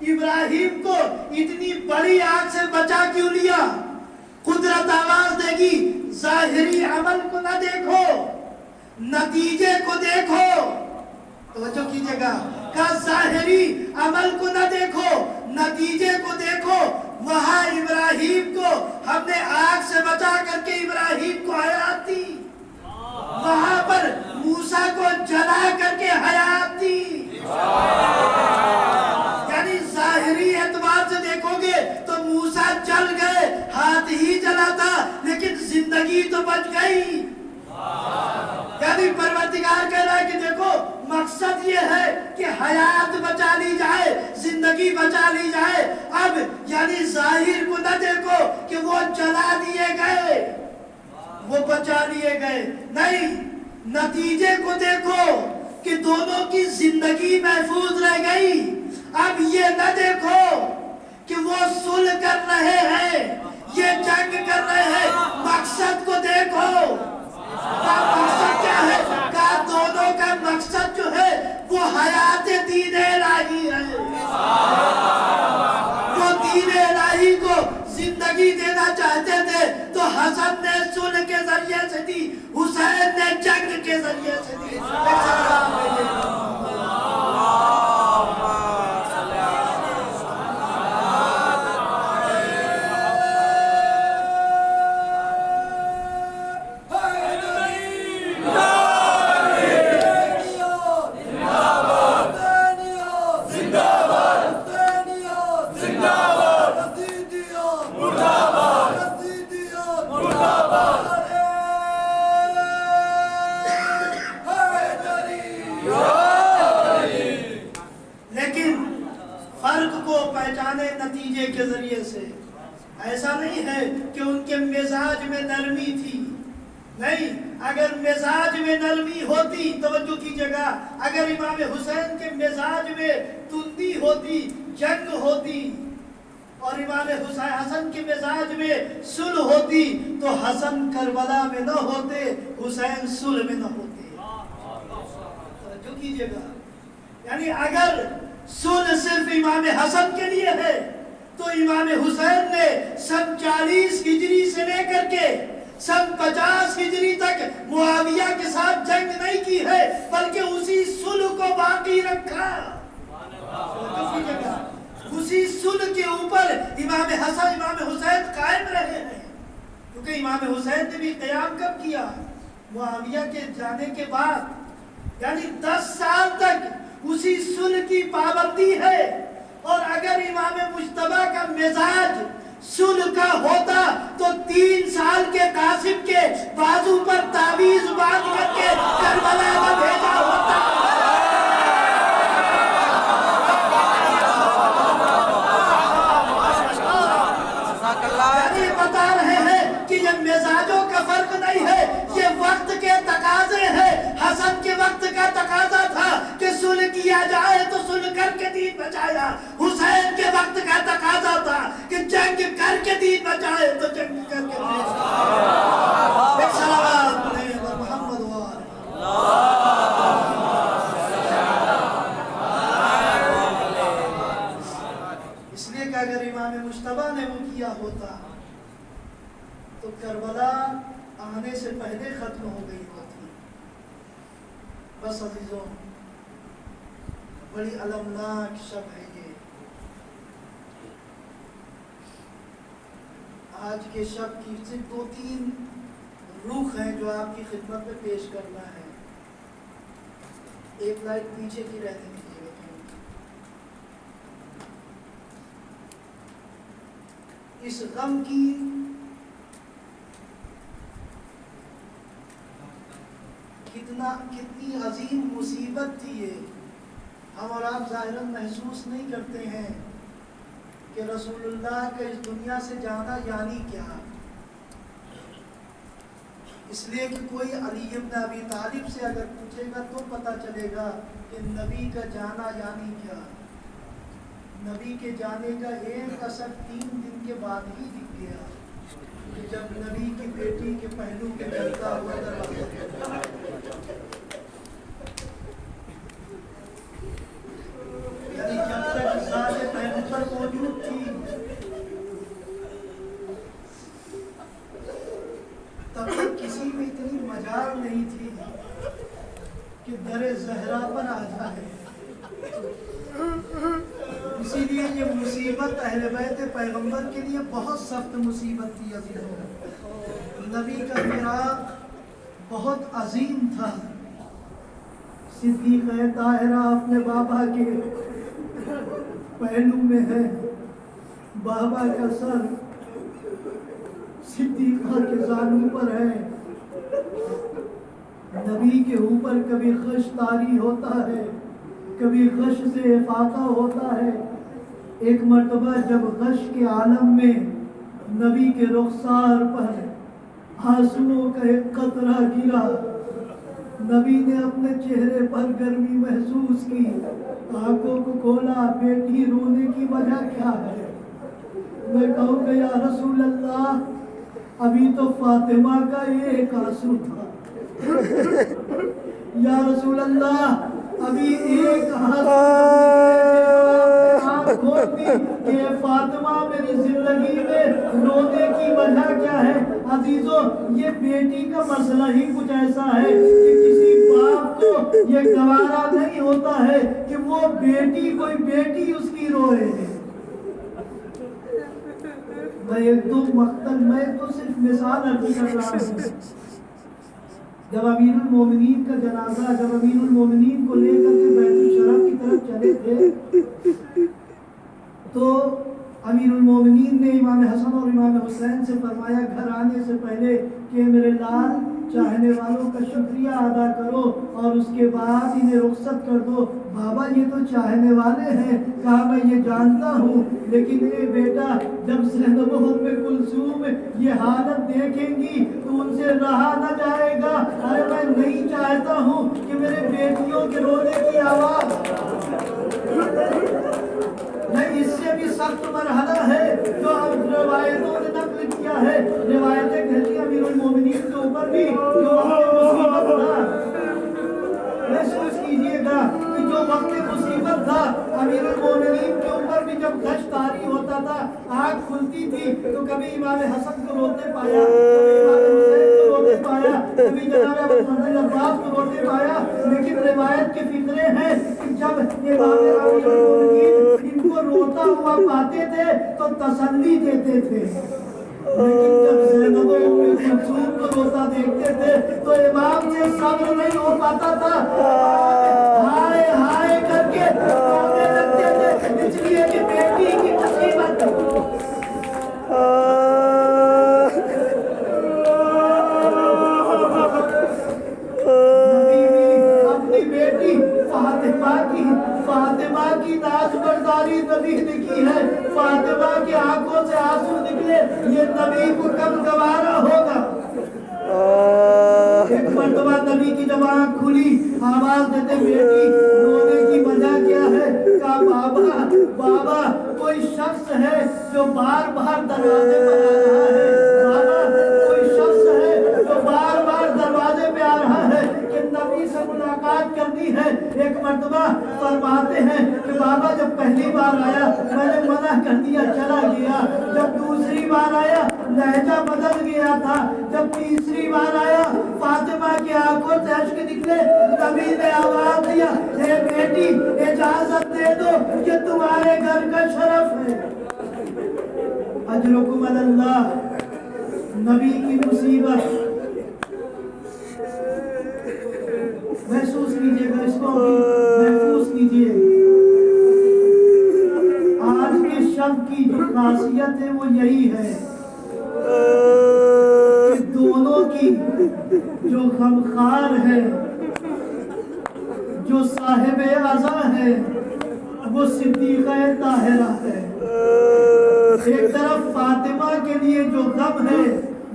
Speaker 2: ابراہیم کو اتنی بڑی آگ سے بچا کیوں لیا؟ قدرت آواز دے گی، ظاہری عمل کو نہ دیکھو، نتیجے کو دیکھو۔ توجہ کیجئے گا، کہ ظاہری عمل کو نہ دیکھو، نتیجے کو دیکھو۔ وہاں ابراہیم کو ہم نے آگ سے بچا کر کے ابراہیم کو حیات دی، وہاں پر موسیٰ کو جلا کر کے حیات دی۔ یعنی ظاہری اعتبار سے دیکھو گے تو موسیٰ جل گئے، ہاتھ ہی جلا تھا لیکن زندگی تو بچ گئی۔ یعنی پروردگار کہہ رہا ہے کہ دیکھو مقصد یہ ہے کہ حیات بچا لی جائے، زندگی بچا لی جائے۔ اب یعنی ظاہر کو نہ دیکھو کہ وہ جلا دیے گئے، وہ بچا لیے گئے، نہیں، نتیجے کو دیکھو کہ دونوں کی زندگی محفوظ رہ گئی۔ اب یہ نہ دیکھو کہ وہ صلح کر رہے ہیں، یہ جنگ کر رہے ہیں، مقصد کو دیکھو۔ مقصد کیا ہے؟ کہ دونوں کا مقصد جو ہے وہ حیات دین الہی ہے، وہ دین الہی کو زندگی دینا چاہتے تھے تو حسن نے صلح کے ذریعے سے دی، حسین نے جنگ کے ذریعے سے دی۔ نتیجے کے ذریعے سے ایسا نہیں ہے کہ ان کے مزاج میں نرمی تھی، نہیں، اگر مزاج میں نرمی ہوتی، توجہ کیجئے گا، اگر امام حسین کے مزاج میں تندی ہوتی، جنگ ہوتی، اور امام حسن کے مزاج میں صلح ہوتی تو حسن کربلا میں نہ ہوتے، حسین صلح میں نہ ہوتے۔ توجہ کیجئے گا، یعنی اگر صلح صرف امام حسن کے لیے ہے تو امام حسین نے سن 40 ہجری سے لے کر کے سن 50 ہجری تک معاویہ کے ساتھ جنگ نہیں کی ہے بلکہ اسی صلح کو باقی رکھا. اسی صلح کے اوپر امام حسن امام حسین قائم رہے ہیں. کیونکہ امام حسین نے بھی قیام کب کیا؟ معاویہ کے جانے کے بعد. یعنی 10 سال تک اسی صلح کی پابندی ہے. اور اگر امام مجتبیٰ کا مزاج صلح کا ہوتا تو 3 سال کے قاسم کے بازو پر تعویذ باندھ کر کے کربلا میں بھیجا ہوتا. یعنی بتا رہے ہیں کہ یہ مزاجوں کا فرق نہیں ہے, یہ وقت کے تقاضے ہیں. حسن کے وقت کا تقاضا تھا کہ صلح کیا جائے تو صلح کر کے دین بچایا. حسین کے وقت کا تقاضا تھا کہ جنگ کر کے دین بچائے تو جنگ کر کے دین بچائے. ایک صلوات علیہ محمد اس لیے کہ اگر امام مجتبیٰ نے وہ کیا ہوتا تو کربلا آنے سے پہلے ختم ہو گئی ہوتی. بس عزیزوں, بڑی المناک شب ہے یہ. آج کے شب کی صرف 2-3 رخ ہیں جو آپ کی خدمت میں پیش کرنا ہے. ایک لائٹ پیچھے کی رہنے دیجیے گا. اس غم کی کتنی عظیم مصیبت تھی یہ, ہم اور آپ ظاہراً محسوس نہیں کرتے ہیں کہ رسول اللہ کا اس دنیا سے جانا یعنی کیا. اس لیے کہ کوئی علی بن ابی طالب سے اگر پوچھے گا تو پتہ چلے گا کہ نبی کا جانا یعنی کیا. نبی کے جانے کا ایک اثر 3 دن کے بعد ہی دکھ گیا کہ جب نبی کی بیٹی کے پہلو کے جلتا ہوا دروازہ. یعنی جب تک ذات پیغمبر موجود تھی تب تک کسی میں اتنی مجال نہیں تھی کہ در زہرا پر آ جائے. اسی لیے یہ مصیبت اہل بیت پیغمبر کے لیے بہت سخت مصیبت تھی عزیزوں. نبی کا فراق بہت عظیم تھا. صدیقہ طاہرہ اپنے بابا کے پہلو میں ہے, بابا کا سر صدیقہ کے زانو پر ہے. نبی کے اوپر کبھی غش طاری ہوتا ہے, کبھی غش سے افاقہ ہوتا ہے. ایک مرتبہ جب غش کے عالم میں نبی کے رخسار پر آنسوؤں کا ایک قطرہ گرا, نبی نے اپنے چہرے پر گرمی محسوس کی, آنکھوں کو کھولا, بیٹی رونے کی وجہ کیا ہے؟ میں کہوں کہ یا رسول اللہ ابھی تو فاطمہ کا ایک آنسو تھا. یا رسول اللہ ابھی ایک کھولتی کہ فاطمہ میری زندگی میں رونے کی وجہ کیا ہے. عزیزوں, یہ بیٹی کا مسئلہ ہی کچھ ایسا ہے کہ کسی باپ کو یہ گوارا نہیں ہوتا ہے کہ وہ بیٹی کوئی بیٹی اس کی روئے. میں تو صرف مثال عرض کر رہا ہوں. جب امیر المومنین کا جنازہ, جب امیر المومنین کو لے کر کے بیت الشرف کی طرف چلے تھے تو امیر المومنین نے امام حسن اور امام حسین سے فرمایا گھر آنے سے پہلے کہ میرے لال چاہنے والوں کا شکریہ ادا کرو اور اس کے بعد انہیں رخصت کر دو. بابا یہ تو چاہنے والے ہیں. کہا میں یہ جانتا ہوں, لیکن اے بیٹا جب زینب ام کلثوم یہ حالت دیکھیں گی تو ان سے رہا نہ جائے گا. ارے میں نہیں چاہتا ہوں کہ میرے بیٹیوں کے رونے کی آواز. نہیں, اس سے بھی سخت مرحلہ ہے جو روایتوں نے نقل کیا ہے. روایتیں کہتی ہیں امیر المومنین کے اوپر بھی جو وقت مصیبت تھا, محسوس کیجئے گا کہ جو وقت مصیبت تھا امیر المومنین کے اوپر بھی جب غش طاری ہوتا تھا، آنکھ کھلتی تھی تو کبھی امام حسن کو روتے پایا، کبھی امام حسین کو روتے پایا، کبھی جناب ابوالفضل عباس کو روتے پایا، لیکن روایت کے فقرے ہیں کہ جب امام راوی المؤمنین ان کو روتا ہوا پاتے تھے تو تسلی دیتے تھے، لیکن جب زینب و ام کلثوم کو روتا دیکھتے تھے تو امام سے صبر نہیں ہو پاتا تھا، ہائے ہائے کر کے رونے لگتے تھے، اس لیے کہ بیٹی کی مصیبت اپنی بیٹی فاطمہ کی ناز برداری نبی نے کی ہے، فاطمہ کی آنکھوں سے آنسو نکلے، یہ نبی کو کب گوارا ہوگا؟ ایک مرتبہ نبی کی جب آنکھ کھلی، آواز دیتے بیٹی رونے کی وجہ کیا ہے؟ کہا بابا کوئی شخص ہے جو بار بار دروازے پر آ رہا ہے، بابا کوئی شخص ہے جو بار بار دروازے پہ آ رہا ہے کہ نبی سے ملاقات کرنی ہے۔ ایک مرتبہ فرماتے ہیں کہ بابا جب پہلی بار آیا میں نے منع کر دیا، چلا گیا، جب دوسری بار آیا لہجہ بدل گیا تھا، جب تیسری بار آیا فاطمہ کی آنکھوں سے اشک نکلے، نبی نے آواز دیا اے بیٹی اجازت دے دو کہ تمہارے گھر کا شرف ہے، اجرکم علی اللہ۔ نبی کی مصیبت محسوس کیجئے گا، اس کو محفوظ کیجئے۔ آج کے شب کی جو خاصیت ہے وہ یہی ہے کہ دونوں کی جو غمخوار ہے، جو صاحب عزا ہے، وہ صدیقہ طاہرہ ہے۔ ایک طرف فاطمہ کے لیے جو غم ہے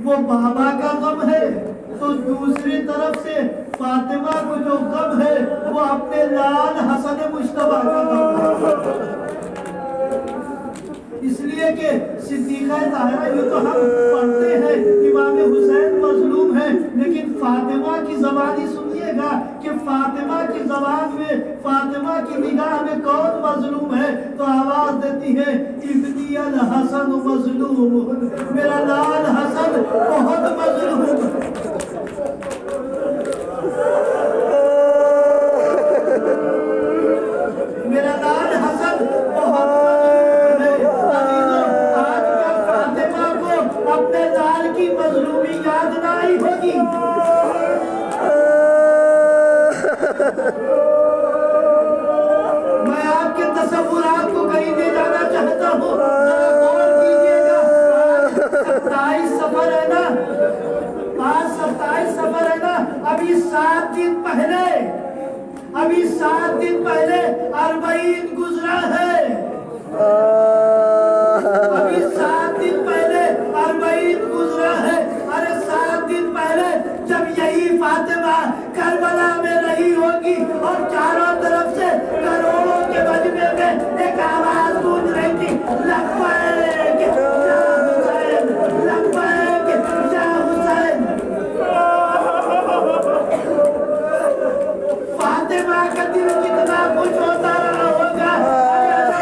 Speaker 2: وہ بابا کا غم ہے، تو دوسری طرف سے فاطمہ کو جو غم ہے وہ اپنے لال حسن مجتبیٰ کا غم ہے۔ اس لیے کہ صدیقہ طاہرہ یہ تو ہم پڑھتے ہیں امام حسین مظلوم ہے، لیکن فاطمہ کی زبانی سنیے گا کہ فاطمہ کی زبان میں، فاطمہ کی نگاہ میں کون مظلوم ہے؟ تو آواز دیتی ہے ابنی الحسن مظلوم، میرا لال حسن بہت مظلوم ہے، میرا لال حسن بہت مظلوم ہے۔ آج کا فاطمہ کو اپنے لال کی مظلومی یاد نہ آئی ہوگی۔ میں آپ کے تصورات کو کہیں لے جانا چاہتا ہوں، غور کیجئے گا۔ آج 27 سفر ہے نا، آج 27 سفر ہے نا، ابھی 7 دن پہلے 40 گزرا ہے، ابھی 7 دن پہلے 40 گزرا ہے۔ ارے 7 دن پہلے جب یہی فاطمہ کربلا میں رہی ہوگی اور چاروں طرف سے کروڑوں کے مجمع میں ایک آواز گونج رہی تھی لبیک یا حسین، لبیک یا حسین، فاطمہ کا دل کتنا خوش ہوتا رہا ہوگا۔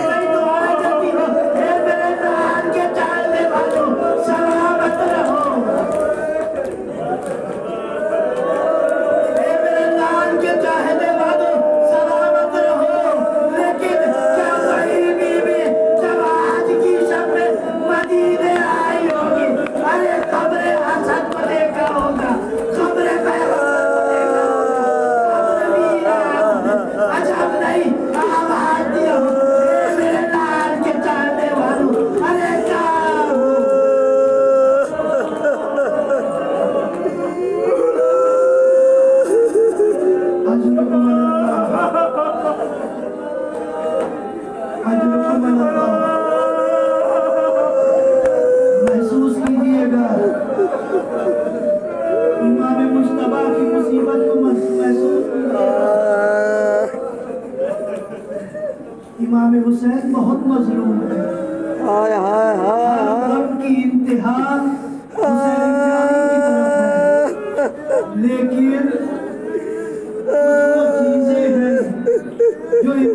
Speaker 2: میری دعا کرتی ہوں اے میرے لال کے چاہنے والوں سلامت رہو، اے میرے لال کے چاہنے والوں سلامت رہو۔ لیکن کیا وہی بیوی جب آج کی شب میں مدینے آئی ہوگی، ارے قبر حسن کو دیکھا ہوگا، قبر پیغمبر کو دیکھا ہوگا، قبر میرا عجب نہیں آواز دیا اے میرے لال کے چاہنے والوں، ارے کیا اجرکم اللہ۔ محسوس کیجئے گا امام مجتبیٰ کی مصیبت کو محسوس کیجئے گا۔ امام حسین بہت مظلوم ہے، ہر غم کی انتہا حسین ابن علی کی طرف ہے، لیکن کچھ وہ چیزیں ہیں جو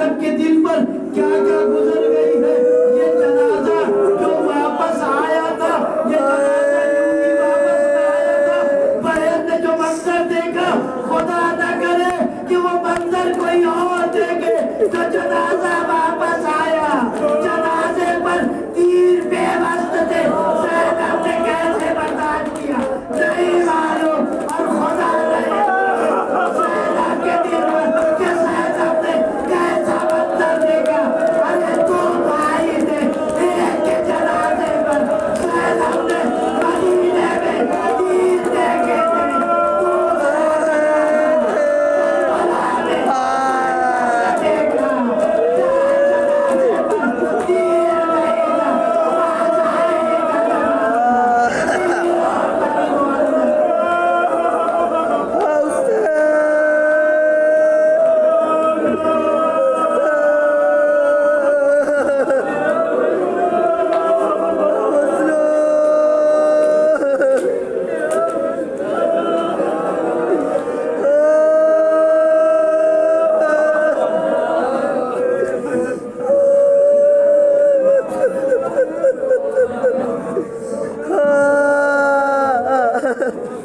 Speaker 2: عالم کے دل پر کیا کیا گزر گئی ہے. یہ جنازہ جو واپس آیا تھا, یہ جنازہ یوں ہی واپس نہ آیا تھا. بہن نے جو منظر دیکھا, خدا نہ کرے کہ وہ منظر کوئی اور دیکھے. جو جنازہ واپس آیا, جنازے پر تیر بے وسط تھے. زینب نے کیسے برداشت کیا نہیں معلوم, اور خدا رہے زینب کے دل پر کہ زینب نے کیسا منظر دیکھا. ارے تو بھائی تھے, ایک کے جنازے پر زینب نے مدینے میں تیر دیکھے تھے.
Speaker 3: Ah